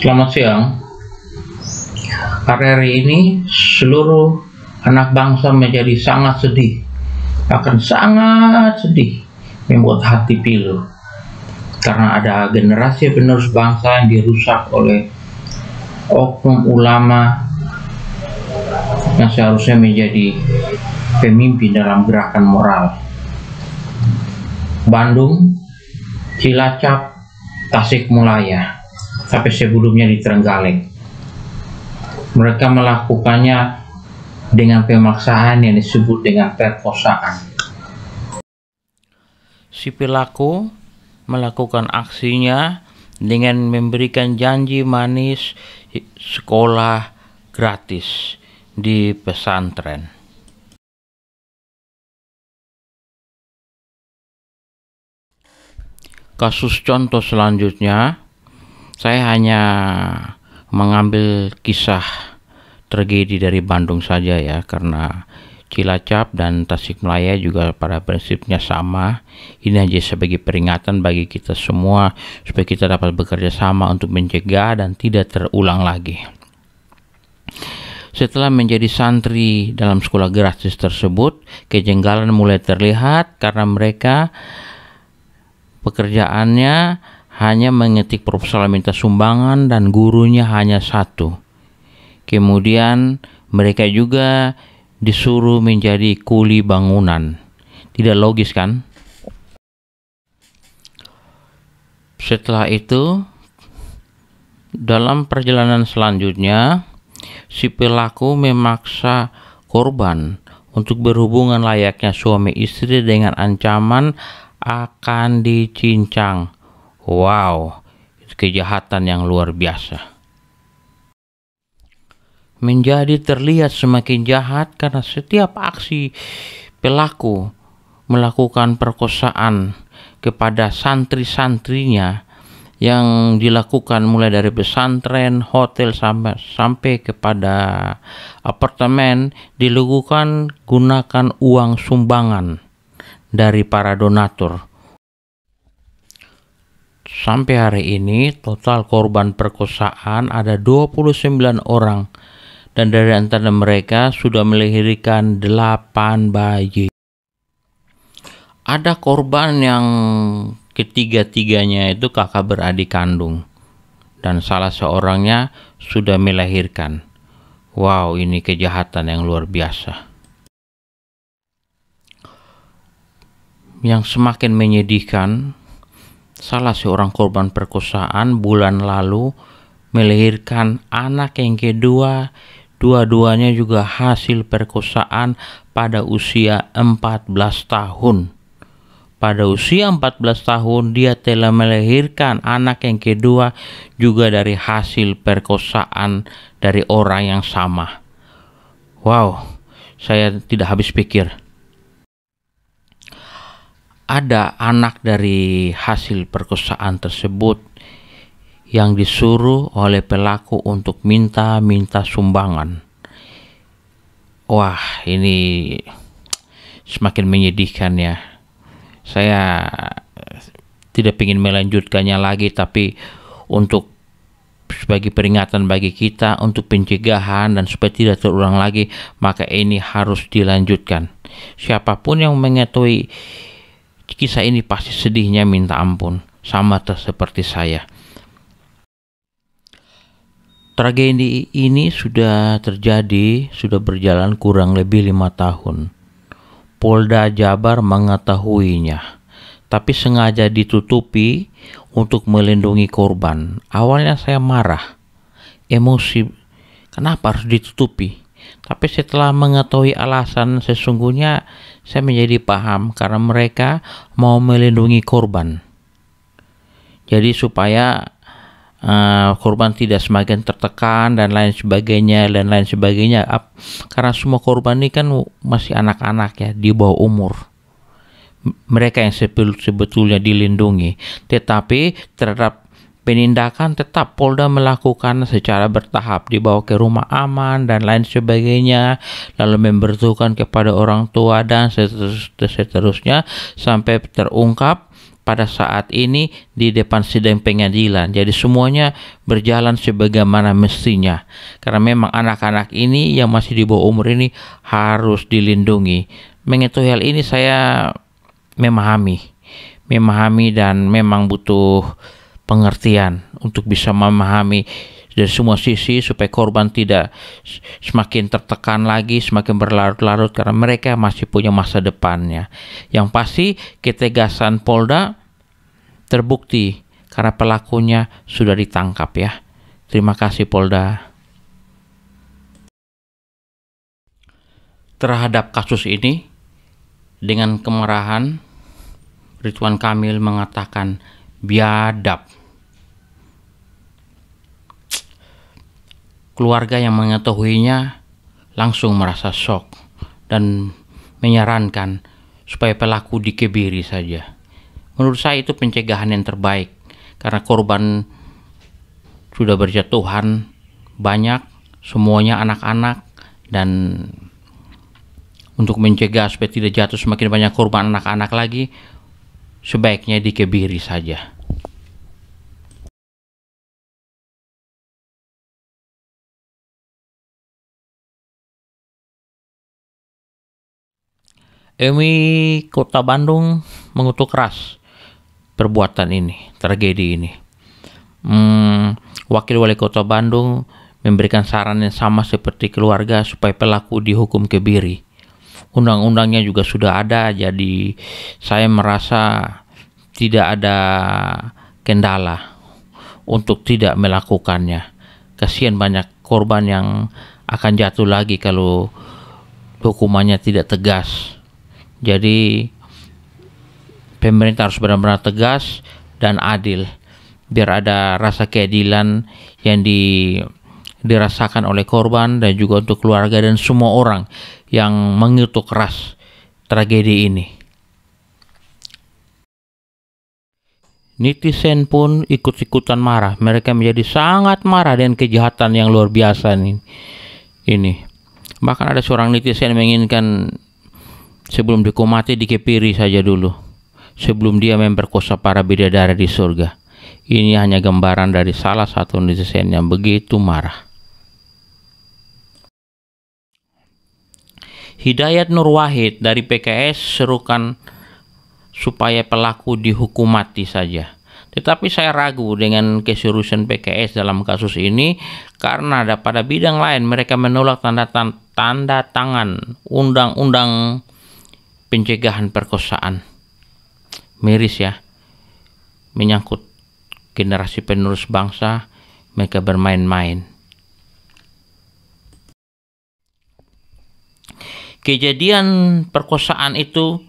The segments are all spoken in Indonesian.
Selamat siang. Hari ini seluruh anak bangsa menjadi sangat sedih, akan sangat sedih, membuat hati pilu. Karena ada generasi penerus bangsa yang dirusak oleh oknum ulama yang seharusnya menjadi pemimpin dalam gerakan moral. Bandung, Cilacap, Tasikmalaya, sampai sebelumnya di Trenggalek. Mereka melakukannya dengan pemaksaan yang disebut dengan perkosaan. Si pelaku melakukan aksinya dengan memberikan janji manis sekolah gratis di pesantren. Kasus contoh selanjutnya, saya hanya mengambil kisah tragedi dari Bandung saja ya, karena Cilacap dan Tasikmalaya juga pada prinsipnya sama. Ini hanya sebagai peringatan bagi kita semua supaya kita dapat bekerja sama untuk mencegah dan tidak terulang lagi. Setelah menjadi santri dalam sekolah gratis tersebut, kejenggalan mulai terlihat karena mereka pekerjaannya hanya mengetik proposal minta sumbangan dan gurunya hanya satu. Kemudian mereka juga disuruh menjadi kuli bangunan. Tidak logis kan? Setelah itu, dalam perjalanan selanjutnya, si pelaku memaksa korban untuk berhubungan layaknya suami istri dengan ancaman akan dicincang. Wow, kejahatan yang luar biasa. Menjadi terlihat semakin jahat karena setiap aksi pelaku melakukan perkosaan kepada santri-santrinya yang dilakukan mulai dari pesantren, hotel sampai kepada apartemen dilakukan gunakan uang sumbangan dari para donatur. Sampai hari ini total korban perkosaan ada 29 orang dan dari antara mereka sudah melahirkan 8 bayi. Ada korban yang ketiga-tiganya itu kakak beradik kandung dan salah seorangnya sudah melahirkan. Wow, ini kejahatan yang luar biasa. Yang semakin menyedihkan, salah seorang korban perkosaan bulan lalu melahirkan anak yang kedua, dua-duanya juga hasil perkosaan pada usia 14 tahun. Pada usia 14 tahun dia telah melahirkan anak yang kedua juga dari hasil perkosaan dari orang yang sama. Wow, saya tidak habis pikir. Ada anak dari hasil perkosaan tersebut yang disuruh oleh pelaku untuk minta sumbangan. Wah, ini semakin menyedihkan ya. Saya tidak ingin melanjutkannya lagi, tapi untuk sebagai peringatan bagi kita untuk pencegahan dan supaya tidak terulang lagi, maka ini harus dilanjutkan. Siapapun yang mengetahui kisah ini pasti sedihnya minta ampun, sama seperti saya. Tragedi ini sudah terjadi, sudah berjalan kurang lebih 5 tahun. Polda Jabar mengetahuinya, tapi sengaja ditutupi untuk melindungi korban. Awalnya saya marah, emosi, kenapa harus ditutupi? Tapi setelah mengetahui alasan sesungguhnya, saya menjadi paham karena mereka mau melindungi korban. Jadi supaya korban tidak semakin tertekan dan lain sebagainya. Karena semua korban ini kan masih anak-anak ya, di bawah umur. Mereka yang sebetulnya dilindungi. Tetapi terhadap penindakan tetap Polda melakukan secara bertahap, dibawa ke rumah aman dan lain sebagainya, lalu memberitahukan kepada orang tua dan seterusnya sampai terungkap pada saat ini di depan sidang pengadilan. Jadi semuanya berjalan sebagaimana mestinya. Karena memang anak-anak ini yang masih di bawah umur ini harus dilindungi. Mengetahui hal ini saya memahami dan memang butuh pengertian untuk bisa memahami dari semua sisi supaya korban tidak semakin tertekan lagi, semakin berlarut-larut karena mereka masih punya masa depannya. Yang pasti ketegasan Polda terbukti karena pelakunya sudah ditangkap ya. Terima kasih Polda. Terhadap kasus ini, dengan kemarahan, Ridwan Kamil mengatakan biadab. Keluarga yang mengetahuinya langsung merasa shock dan menyarankan supaya pelaku dikebiri saja. Menurut saya itu pencegahan yang terbaik karena korban sudah berjatuhan banyak, semuanya anak-anak, dan untuk mencegah supaya tidak jatuh semakin banyak korban anak-anak lagi, sebaiknya dikebiri saja. MUI Kota Bandung mengutuk keras perbuatan ini, tragedi ini. Wakil Wali Kota Bandung memberikan saran yang sama seperti keluarga supaya pelaku dihukum kebiri. Undang-undangnya juga sudah ada, jadi saya merasa tidak ada kendala untuk tidak melakukannya. Kasihan banyak korban yang akan jatuh lagi kalau hukumannya tidak tegas. Jadi pemerintah harus benar-benar tegas dan adil biar ada rasa keadilan yang dirasakan oleh korban dan juga untuk keluarga dan semua orang yang mengutuk keras tragedi ini. Netizen pun ikut-ikutan marah. Mereka menjadi sangat marah dengan kejahatan yang luar biasa ini. Bahkan ada seorang netizen yang menginginkan sebelum dihukum mati dikepiri saja dulu, sebelum dia memperkosa para bidadari di surga. Ini hanya gambaran dari salah satu netizen yang begitu marah. Hidayat Nur Wahid dari PKS serukan supaya pelaku dihukum mati saja. Tetapi saya ragu dengan keseriusan PKS dalam kasus ini karena pada bidang lain mereka menolak tanda tangan undang-undang pencegahan perkosaan. Miris ya, menyangkut generasi penerus bangsa, mereka bermain-main. Kejadian perkosaan itu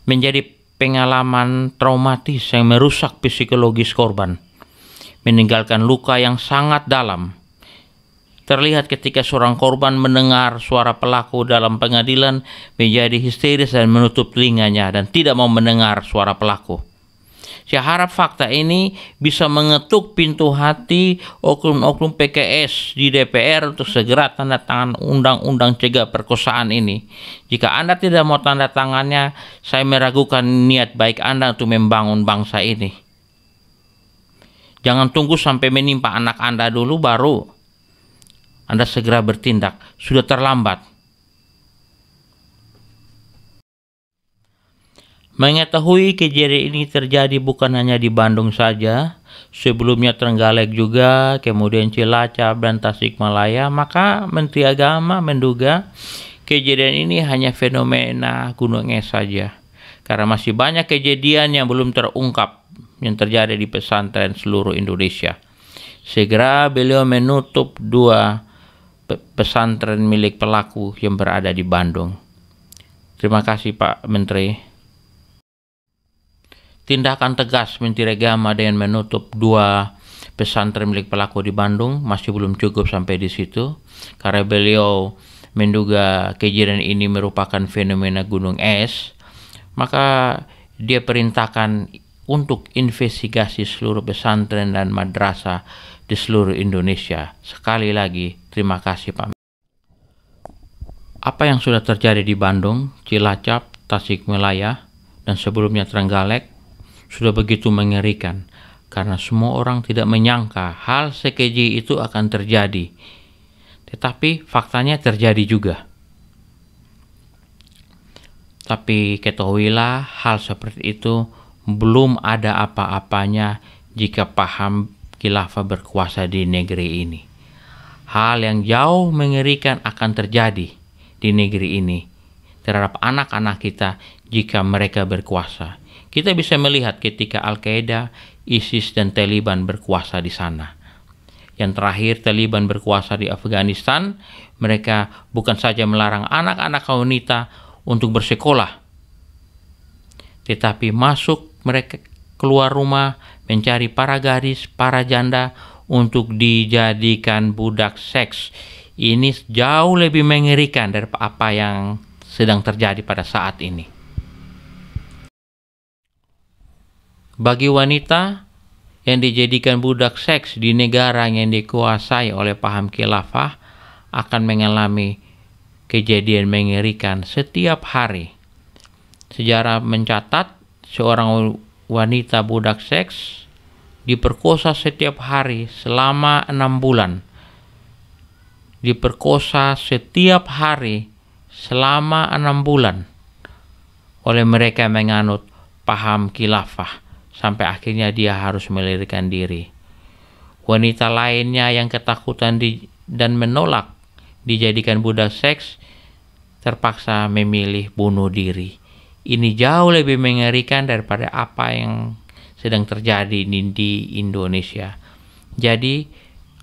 menjadi pengalaman traumatis yang merusak psikologis korban, meninggalkan luka yang sangat dalam. Terlihat ketika seorang korban mendengar suara pelaku dalam pengadilan menjadi histeris dan menutup telinganya dan tidak mau mendengar suara pelaku. Saya harap fakta ini bisa mengetuk pintu hati oknum-oknum PKS di DPR untuk segera tanda tangan undang-undang cegah perkosaan ini. Jika Anda tidak mau tanda tangannya, saya meragukan niat baik Anda untuk membangun bangsa ini. Jangan tunggu sampai menimpa anak Anda dulu baru Anda segera bertindak, sudah terlambat. Mengetahui kejadian ini terjadi bukan hanya di Bandung saja, sebelumnya Trenggalek juga, kemudian Cilacap dan Tasikmalaya, maka Menteri Agama menduga kejadian ini hanya fenomena gunung es saja. Karena masih banyak kejadian yang belum terungkap yang terjadi di pesantren seluruh Indonesia. Segera beliau menutup 2 pesantren milik pelaku yang berada di Bandung. Terima kasih Pak Menteri. Tindakan tegas Menteri Agama dengan menutup 2 pesantren milik pelaku di Bandung masih belum cukup sampai di situ, karena beliau menduga kejadian ini merupakan fenomena gunung es. Maka dia perintahkan untuk investigasi seluruh pesantren dan madrasah di seluruh Indonesia. Sekali lagi, terima kasih Pak. Apa yang sudah terjadi di Bandung, Cilacap, Tasikmalaya, dan sebelumnya Trenggalek sudah begitu mengerikan, karena semua orang tidak menyangka hal sekeji itu akan terjadi. Tetapi faktanya terjadi juga. Tapi ketahuilah hal seperti itu belum ada apa-apanya jika paham khilafah berkuasa di negeri ini. Hal yang jauh mengerikan akan terjadi di negeri ini terhadap anak-anak kita jika mereka berkuasa. Kita bisa melihat ketika Al-Qaeda, ISIS, dan Taliban berkuasa di sana. Yang terakhir, Taliban berkuasa di Afghanistan. Mereka bukan saja melarang anak-anak wanita untuk bersekolah, tetapi masuk mereka keluar rumah mencari para gadis, para janda untuk dijadikan budak seks. Ini jauh lebih mengerikan dari apa yang sedang terjadi pada saat ini. Bagi wanita yang dijadikan budak seks di negara yang dikuasai oleh paham khilafah akan mengalami kejadian mengerikan setiap hari. Sejarah mencatat seorang wanita budak seks diperkosa setiap hari selama 6 bulan. Diperkosa setiap hari selama 6 bulan oleh mereka yang menganut paham khilafah, sampai akhirnya dia harus melarikan diri. Wanita lainnya yang ketakutan dan menolak dijadikan budak seks terpaksa memilih bunuh diri. Ini jauh lebih mengerikan daripada apa yang sedang terjadi di Indonesia. Jadi,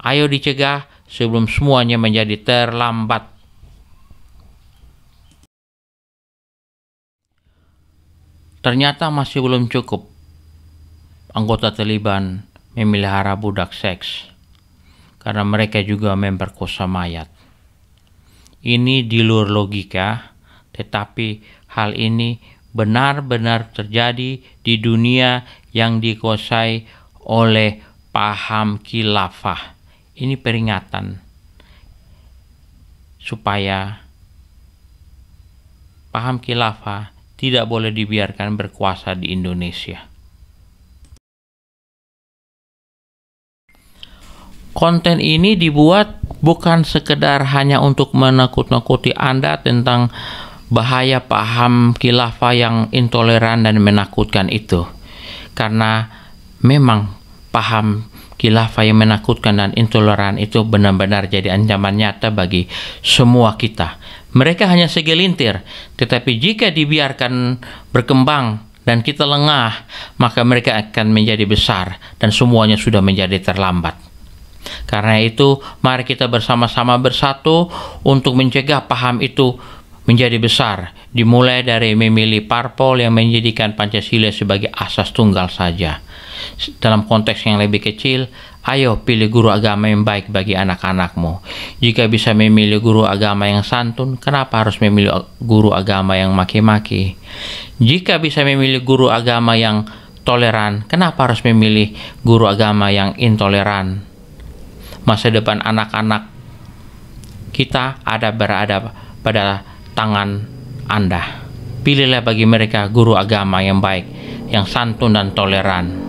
ayo dicegah sebelum semuanya menjadi terlambat. Ternyata masih belum cukup anggota Taliban memelihara budak seks, karena mereka juga memperkosa mayat. Ini di luar logika, tetapi hal ini benar-benar terjadi di dunia yang dikuasai oleh paham khilafah. Ini peringatan supaya paham khilafah tidak boleh dibiarkan berkuasa di Indonesia. Konten ini dibuat bukan sekedar hanya untuk menakut-nakuti Anda tentang bahaya paham khilafah yang intoleran dan menakutkan itu. Karena memang paham khilafah yang menakutkan dan intoleran itu benar-benar jadi ancaman nyata bagi semua kita. Mereka hanya segelintir, tetapi jika dibiarkan berkembang dan kita lengah, maka mereka akan menjadi besar dan semuanya sudah menjadi terlambat. Karena itu, mari kita bersama-sama bersatu untuk mencegah paham itu menjadi besar, dimulai dari memilih parpol yang menjadikan Pancasila sebagai asas tunggal saja. Dalam konteks yang lebih kecil, ayo pilih guru agama yang baik bagi anak-anakmu. Jika bisa memilih guru agama yang santun, kenapa harus memilih guru agama yang maki-maki? Jika bisa memilih guru agama yang toleran, kenapa harus memilih guru agama yang intoleran? Masa depan anak-anak kita berada pada tangan Anda. Pilihlah bagi mereka guru agama yang baik, yang santun dan toleran.